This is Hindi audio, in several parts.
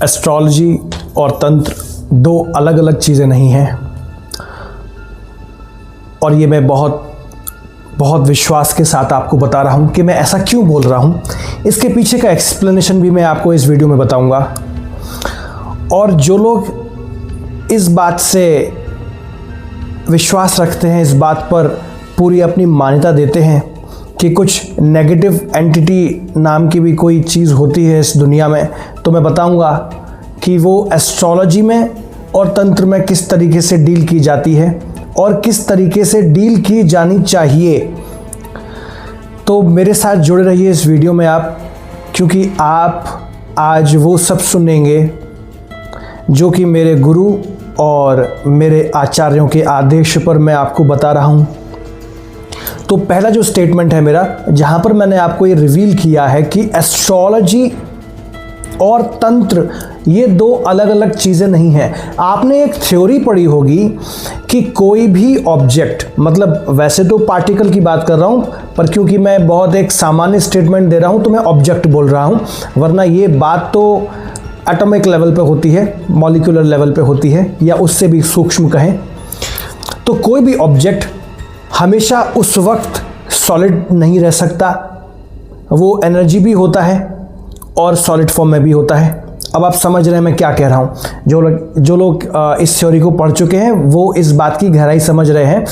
एस्ट्रोलॉजी और तंत्र दो अलग अलग चीज़ें नहीं हैं, और ये मैं बहुत विश्वास के साथ आपको बता रहा हूँ कि मैं ऐसा क्यों बोल रहा हूँ। इसके पीछे का एक्सप्लेनेशन भी मैं आपको इस वीडियो में बताऊँगा। और जो लोग इस बात से विश्वास रखते हैं, इस बात पर पूरी अपनी मान्यता देते हैं कि कुछ नेगेटिव एंटिटी नाम की भी कोई चीज़ होती है इस दुनिया में, तो मैं बताऊंगा कि वो एस्ट्रोलॉजी में और तंत्र में किस तरीके से डील की जाती है और किस तरीके से डील की जानी चाहिए। तो मेरे साथ जुड़े रहिए इस वीडियो में आप, क्योंकि आप आज वो सब सुनेंगे जो कि मेरे गुरु और मेरे आचार्यों के आदेश पर मैं आपको बता रहा हूँ। तो पहला जो स्टेटमेंट है मेरा, जहाँ पर मैंने आपको ये रिवील किया है कि एस्ट्रोलॉजी और तंत्र ये दो अलग अलग चीज़ें नहीं हैं। आपने एक थ्योरी पढ़ी होगी कि कोई भी ऑब्जेक्ट, मतलब वैसे तो पार्टिकल की बात कर रहा हूँ, पर क्योंकि मैं बहुत एक सामान्य स्टेटमेंट दे रहा हूँ तो मैं ऑब्जेक्ट बोल रहा हूँ, वरना ये बात तो एटॉमिक लेवल पे होती है, मॉलिक्यूलर लेवल पे होती है, या उससे भी सूक्ष्म कहें। तो कोई भी ऑब्जेक्ट हमेशा उस वक्त सॉलिड नहीं रह सकता, वो एनर्जी भी होता है और सॉलिड फॉर्म में भी होता है। अब आप समझ रहे हैं मैं क्या कह रहा हूँ। जो लोग इस थ्योरी को पढ़ चुके हैं वो इस बात की गहराई समझ रहे हैं,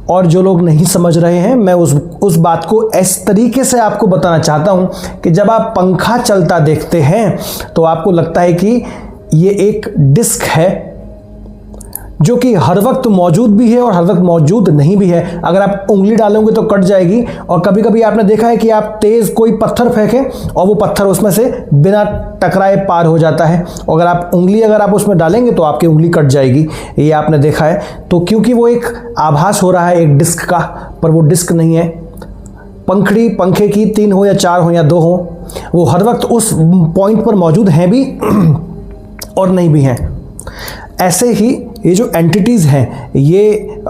और जो लोग नहीं समझ रहे हैं मैं उस बात को इस तरीके से आपको बताना चाहता हूँ कि जब आप पंखा चलता देखते हैं तो आपको लगता है कि ये एक डिस्क है जो कि हर वक्त मौजूद भी है और हर वक्त मौजूद नहीं भी है। अगर आप उंगली डालोगे तो कट जाएगी, और कभी कभी आपने देखा है कि आप तेज कोई पत्थर फेंकें और वो पत्थर उसमें से बिना टकराए पार हो जाता है। अगर आप उसमें डालेंगे तो आपकी उंगली कट जाएगी, ये आपने देखा है। तो क्योंकि वो एक आभास हो रहा है एक डिस्क का, पर वो डिस्क नहीं है। पंखड़ी पंखे की 3 हो या 4 हो या 2 हो, वो हर वक्त उस पॉइंट पर मौजूद हैं भी और नहीं भी हैं। ऐसे ही ये जो एंटिटीज़ हैं, ये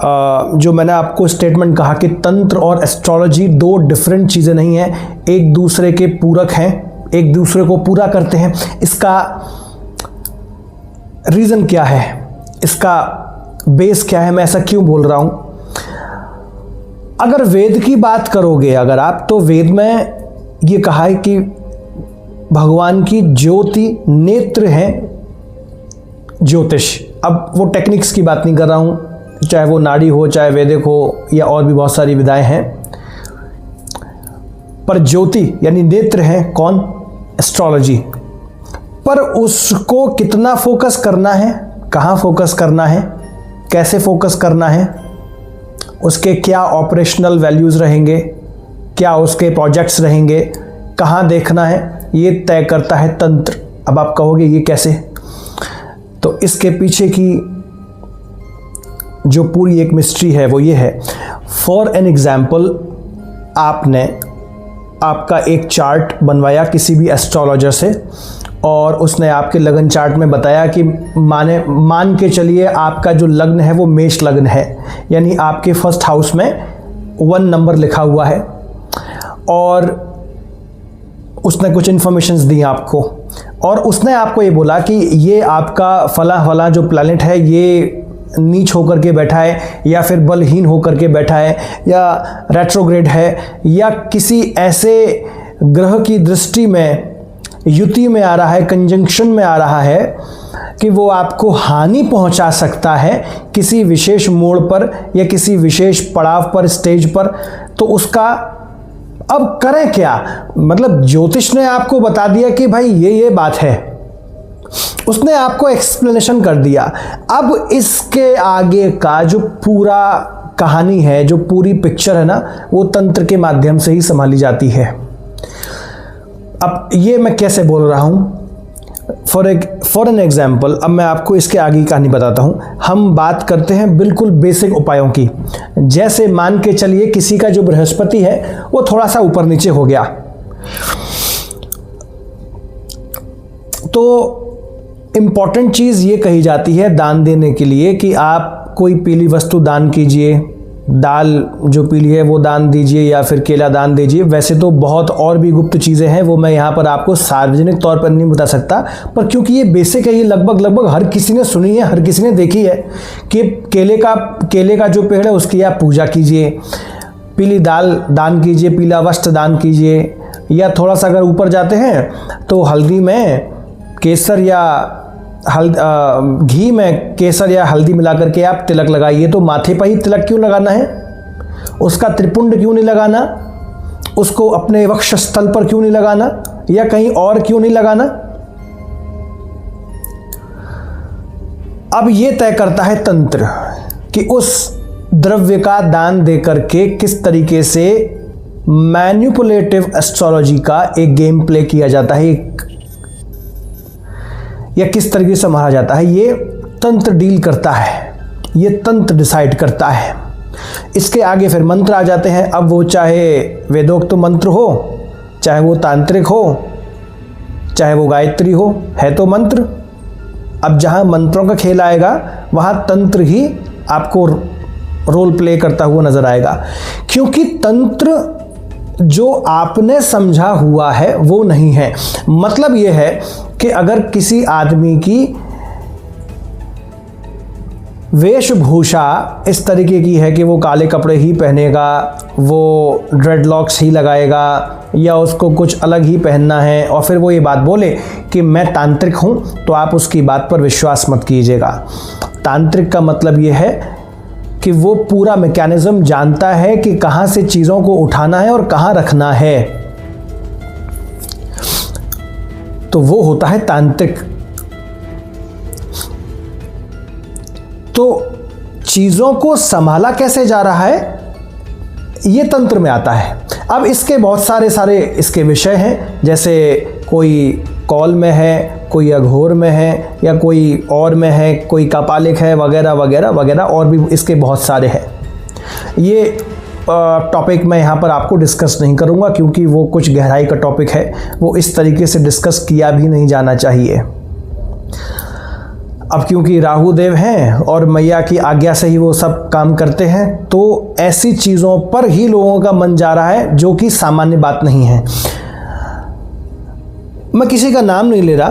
जो मैंने आपको स्टेटमेंट कहा कि तंत्र और एस्ट्रोलॉजी दो डिफरेंट चीज़ें नहीं हैं, एक दूसरे के पूरक हैं, एक दूसरे को पूरा करते हैं। इसका रीज़न क्या है, इसका बेस क्या है, मैं ऐसा क्यों बोल रहा हूँ। अगर वेद की बात करोगे अगर आप, तो वेद में ये कहा है कि भगवान की ज्योति नेत्र हैं ज्योतिष। अब वो टेक्निक्स की बात नहीं कर रहा हूँ, चाहे वो नाड़ी हो, चाहे वैदिक हो, या और भी बहुत सारी विधाएं हैं, पर ज्योति यानी नेत्र है कौन, एस्ट्रोलॉजी। पर उसको कितना फोकस करना है, कहाँ फोकस करना है, कैसे फोकस करना है, उसके क्या ऑपरेशनल वैल्यूज़ रहेंगे, क्या उसके प्रोजेक्ट्स रहेंगे, कहाँ देखना है, ये तय करता है तंत्र। अब आप कहोगे ये कैसे, तो इसके पीछे की जो पूरी एक मिस्ट्री है वो ये है। फॉर एन एग्जाम्पल, आपका एक चार्ट बनवाया किसी भी एस्ट्रोलॉजर से, और उसने आपके लगन चार्ट में बताया कि मान के चलिए आपका जो लग्न है वो मेष लग्न है, यानी आपके फर्स्ट हाउस में 1 नंबर लिखा हुआ है, और उसने कुछ इन्फॉर्मेशंस दी आपको, और उसने आपको ये बोला कि ये आपका फला जो प्लैनेट है ये नीच होकर के बैठा है, या फिर बलहीन होकर के बैठा है, या रेट्रोग्रेड है, या किसी ऐसे ग्रह की दृष्टि में युति में आ रहा है, कंजंक्शन में आ रहा है कि वो आपको हानि पहुंचा सकता है किसी विशेष मोड़ पर या किसी विशेष पड़ाव पर, स्टेज पर। तो उसका अब करें क्या, मतलब ज्योतिष ने आपको बता दिया कि भाई ये बात है, उसने आपको एक्सप्लेनेशन कर दिया। अब इसके आगे का जो पूरा कहानी है, जो पूरी पिक्चर है ना, वो तंत्र के माध्यम से ही संभाली जाती है। अब ये मैं कैसे बोल रहा हूँ, फॉर एन एग्जाम्पल, अब मैं आपको इसके आगे की कहानी बताता हूँ। हम बात करते हैं बिल्कुल बेसिक उपायों की। जैसे मान के चलिए किसी का जो बृहस्पति है वो थोड़ा सा ऊपर नीचे हो गया, तो इम्पॉर्टेंट चीज़ ये कही जाती है दान देने के लिए कि आप कोई पीली वस्तु दान कीजिए, दाल जो पीली है वो दान दीजिए या फिर केला दान दीजिए। वैसे तो बहुत और भी गुप्त चीज़ें हैं, वो मैं यहाँ पर आपको सार्वजनिक तौर पर नहीं बता सकता, पर क्योंकि ये बेसिक है, ये लगभग हर किसी ने सुनी है, हर किसी ने देखी है कि केले का जो पेड़ है उसकी आप पूजा कीजिए, पीली दाल दान कीजिए, पीला वस्त्र दान कीजिए, या थोड़ा सा अगर ऊपर जाते हैं तो हल्दी में केसर या घी में केसर या हल्दी मिला करके आप तिलक लगाइए। तो माथे पर ही तिलक क्यों लगाना है, उसका त्रिपुंड क्यों नहीं लगाना, उसको अपने वक्षस्थल पर क्यों नहीं लगाना, या कहीं और क्यों नहीं लगाना। अब ये तय करता है तंत्र कि उस द्रव्य का दान देकर के किस तरीके से मैनिपुलेटिव एस्ट्रोलॉजी का एक गेम प्ले किया जाता है, या किस तरीके से मारा जाता है। ये तंत्र डील करता है, ये तंत्र डिसाइड करता है। इसके आगे फिर मंत्र आ जाते हैं। अब वो चाहे वेदोक्त मंत्र हो, चाहे वो तांत्रिक हो, चाहे वो गायत्री हो, है तो मंत्र। अब जहाँ मंत्रों का खेल आएगा वहाँ तंत्र ही आपको रोल प्ले करता हुआ नजर आएगा, क्योंकि तंत्र जो आपने समझा हुआ है वो नहीं है। मतलब ये है कि अगर किसी आदमी की वेशभूषा इस तरीके की है कि वो काले कपड़े ही पहनेगा, वो ड्रेडलॉक्स ही लगाएगा, या उसको कुछ अलग ही पहनना है, और फिर वो ये बात बोले कि मैं तांत्रिक हूँ, तो आप उसकी बात पर विश्वास मत कीजिएगा। तांत्रिक का मतलब ये है कि वो पूरा मैकेनिज्म जानता है कि कहाँ से चीज़ों को उठाना है और कहाँ रखना है, तो वो होता है तांत्रिक। तो चीज़ों को संभाला कैसे जा रहा है ये तंत्र में आता है। अब इसके बहुत सारे इसके विषय हैं, जैसे कोई कौल में है, कोई अघोर में है, या कोई और में है, कोई कपालिक है, वगैरह वगैरह वगैरह, और भी इसके बहुत सारे हैं। ये टॉपिक मैं यहाँ पर आपको डिस्कस नहीं करूँगा, क्योंकि वो कुछ गहराई का टॉपिक है, वो इस तरीके से डिस्कस किया भी नहीं जाना चाहिए। अब क्योंकि राहु देव हैं और मैया की आज्ञा से ही वो सब काम करते हैं, तो ऐसी चीज़ों पर ही लोगों का मन जा रहा है, जो कि सामान्य बात नहीं है। मैं किसी का नाम नहीं ले रहा,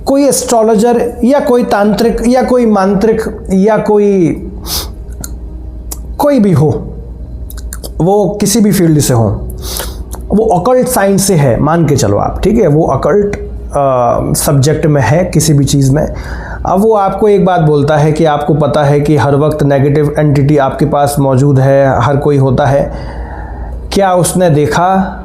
कोई एस्ट्रोलॉजर या कोई तांत्रिक या कोई मांत्रिक या कोई भी हो, वो किसी भी फील्ड से हो, वो ऑकल्ट साइंस से है, मान के चलो आप, ठीक है, वो ऑकल्ट सब्जेक्ट में है किसी भी चीज़ में। अब वो आपको एक बात बोलता है कि आपको पता है कि हर वक्त नेगेटिव एंटिटी आपके पास मौजूद है, हर कोई होता है। क्या उसने देखा?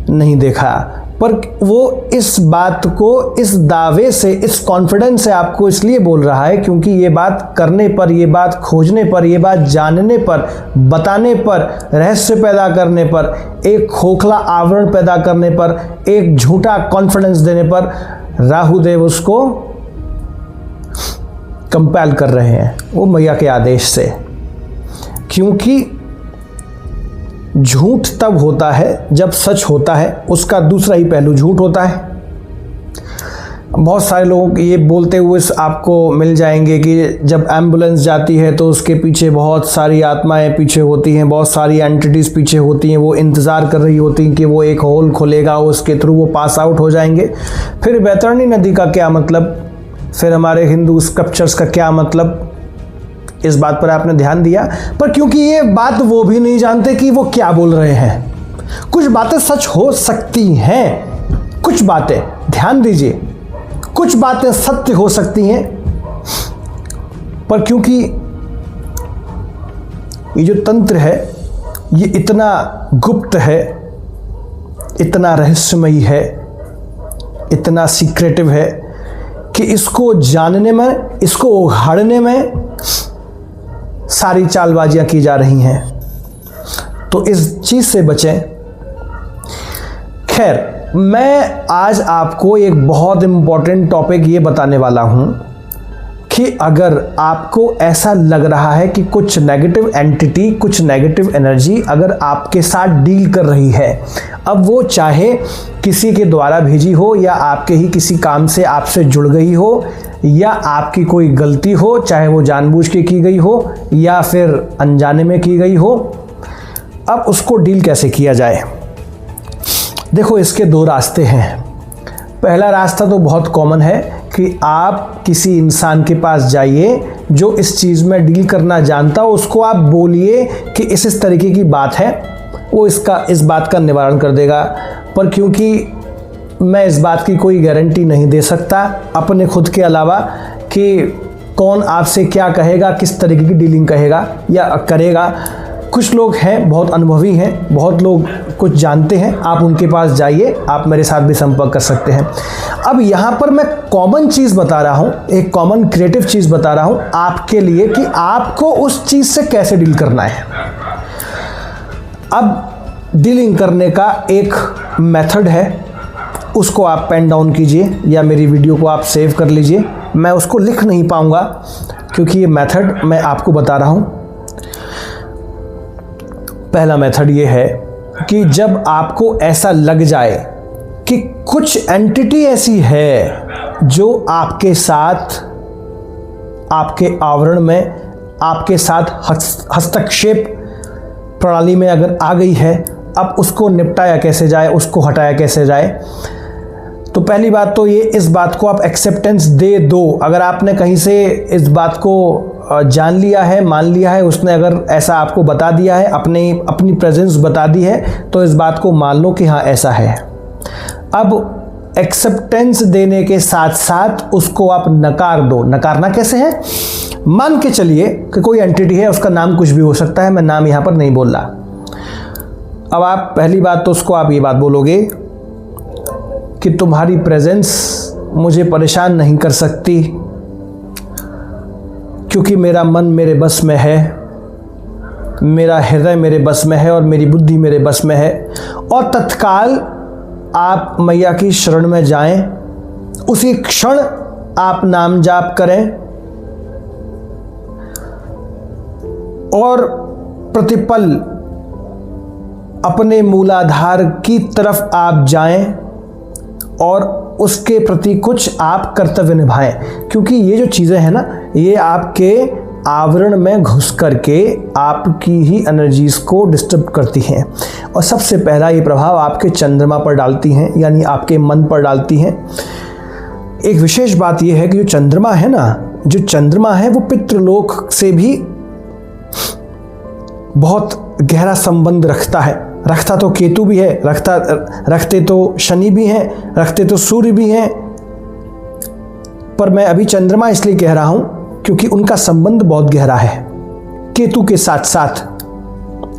नहीं देखा, पर वो इस बात को इस दावे से, इस कॉन्फिडेंस से आपको इसलिए बोल रहा है क्योंकि ये बात करने पर, ये बात खोजने पर, ये बात जानने पर, बताने पर, रहस्य पैदा करने पर, एक खोखला आवरण पैदा करने पर, एक झूठा कॉन्फिडेंस देने पर राहु देव उसको कंपेल कर रहे हैं, वो मैया के आदेश से। क्योंकि झूठ तब होता है जब सच होता है, उसका दूसरा ही पहलू झूठ होता है। बहुत सारे लोग ये बोलते हुए आपको मिल जाएंगे कि जब एम्बुलेंस जाती है तो उसके पीछे बहुत सारी आत्माएं पीछे होती हैं, बहुत सारी एंटिटीज़ पीछे होती हैं, वो इंतज़ार कर रही होती हैं कि वो एक होल खोलेगा, उसके थ्रू वो पास आउट हो जाएंगे। फिर बैतरणी नदी का क्या मतलब, फिर हमारे हिंदू स्क्रिप्चर्स का क्या मतलब, इस बात पर आपने ध्यान दिया? पर क्योंकि ये बात वो भी नहीं जानते कि वो क्या बोल रहे हैं। कुछ बातें सच हो सकती हैं, कुछ बातें, ध्यान दीजिए, कुछ बातें सत्य हो सकती हैं, पर क्योंकि ये जो तंत्र है ये इतना गुप्त है, इतना रहस्यमयी है, इतना सीक्रेटिव है कि इसको जानने में, इसको उघाड़ने में सारी चालबाजियां की जा रही हैं। तो इस चीज से बचें। खैर, मैं आज आपको एक बहुत इंपॉर्टेंट टॉपिक ये बताने वाला हूं कि अगर आपको ऐसा लग रहा है कि कुछ नेगेटिव एंटिटी, कुछ नेगेटिव एनर्जी अगर आपके साथ डील कर रही है, अब वो चाहे किसी के द्वारा भेजी हो या आपके ही किसी काम से आपसे जुड़ गई हो, या आपकी कोई गलती हो, चाहे वो जानबूझ के की गई हो या फिर अनजाने में की गई हो। अब उसको डील कैसे किया जाए? देखो, इसके दो रास्ते हैं। पहला रास्ता तो बहुत कॉमन है कि आप किसी इंसान के पास जाइए जो इस चीज़ में डील करना जानता हो, उसको आप बोलिए कि इस तरीके की बात है, वो इस बात का निवारण कर देगा। पर क्योंकि मैं इस बात की कोई गारंटी नहीं दे सकता अपने खुद के अलावा कि कौन आपसे क्या कहेगा, किस तरीके की डीलिंग कहेगा या करेगा। कुछ लोग हैं बहुत अनुभवी हैं, बहुत लोग कुछ जानते हैं, आप उनके पास जाइए, आप मेरे साथ भी संपर्क कर सकते हैं। अब यहाँ पर मैं कॉमन चीज़ बता रहा हूँ, एक कॉमन क्रिएटिव चीज़ बता रहा हूँ आपके लिए कि आपको उस चीज़ से कैसे डील करना है। अब डीलिंग करने का एक मेथड है, उसको आप पेन डाउन कीजिए या मेरी वीडियो को आप सेव कर लीजिए। मैं उसको लिख नहीं पाऊँगा क्योंकि ये मेथड मैं आपको बता रहा हूँ। पहला मेथड ये है कि जब आपको ऐसा लग जाए कि कुछ एंटिटी ऐसी है जो आपके साथ, आपके आवरण में, आपके साथ हस्तक्षेप प्रणाली में अगर आ गई है, अब उसको निपटाया कैसे जाए, उसको हटाया कैसे जाए। तो पहली बात तो ये, इस बात को आप एक्सेप्टेंस दे दो। अगर आपने कहीं से इस बात को जान लिया है, मान लिया है, उसने अगर ऐसा आपको बता दिया है, अपनी प्रेजेंस बता दी है, तो इस बात को मान लो कि हाँ ऐसा है। अब एक्सेप्टेंस देने के साथ साथ उसको आप नकार दो। नकारना कैसे है? मान के चलिए कि कोई एंटिटी है, उसका नाम कुछ भी हो सकता है, मैं नाम यहाँ पर नहीं बोल रहा। अब आप पहली बात तो उसको आप ये बात बोलोगे कि तुम्हारी प्रेजेंस मुझे परेशान नहीं कर सकती क्योंकि मेरा मन मेरे बस में है, मेरा हृदय मेरे बस में है और मेरी बुद्धि मेरे बस में है। और तत्काल आप मैया की शरण में जाएं, उसी क्षण आप नाम जाप करें और प्रतिपल अपने मूलाधार की तरफ आप जाएं और उसके प्रति कुछ आप कर्तव्य निभाएं। क्योंकि ये जो चीज़ें हैं ना, ये आपके आवरण में घुस करके आपकी ही एनर्जीज को डिस्टर्ब करती हैं और सबसे पहला ये प्रभाव आपके चंद्रमा पर डालती हैं, यानी आपके मन पर डालती हैं। एक विशेष बात ये है कि जो चंद्रमा है ना, जो चंद्रमा है वो पितृलोक से भी बहुत गहरा संबंध रखता है। रखता तो केतु भी है, रखते तो शनि भी हैं, रखते तो सूर्य भी हैं, पर मैं अभी चंद्रमा इसलिए कह रहा हूं क्योंकि उनका संबंध बहुत गहरा है केतु के साथ साथ,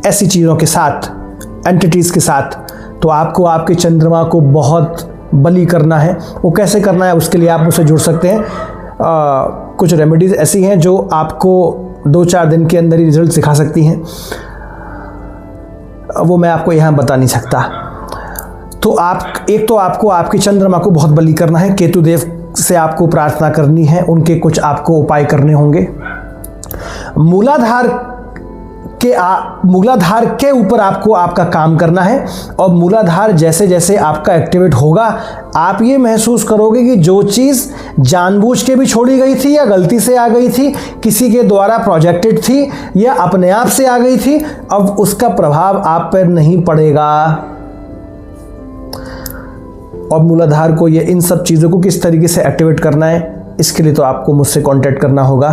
ऐसी चीज़ों के साथ, एंटिटीज़ के साथ। तो आपको आपके चंद्रमा को बहुत बलि करना है। वो कैसे करना है, उसके लिए आप मुझसे जुड़ सकते हैं। कुछ रेमेडीज़ ऐसी हैं जो आपको 2-4 दिन के अंदर ही रिजल्ट सिखा सकती हैं, वो मैं आपको यहाँ बता नहीं सकता। तो आपको आपके चंद्रमा को बहुत बलि करना है, केतु देव से आपको प्रार्थना करनी है, उनके कुछ आपको उपाय करने होंगे। मूलाधार के ऊपर आपको आपका काम करना है और मूलाधार जैसे जैसे आपका एक्टिवेट होगा, आप ये महसूस करोगे कि जो चीज़ जानबूझ के भी छोड़ी गई थी या गलती से आ गई थी, किसी के द्वारा प्रोजेक्टेड थी या अपने आप से आ गई थी, अब उसका प्रभाव आप पर नहीं पड़ेगा। और मूलाधार को, ये इन सब चीज़ों को किस तरीके से एक्टिवेट करना है, इसके लिए तो आपको मुझसे कांटेक्ट करना होगा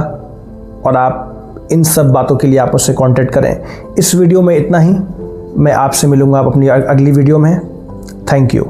और आप इन सब बातों के लिए आप मुझसे कांटेक्ट करें। इस वीडियो में इतना ही, मैं आपसे मिलूंगा अपनी अगली वीडियो में। Thank you.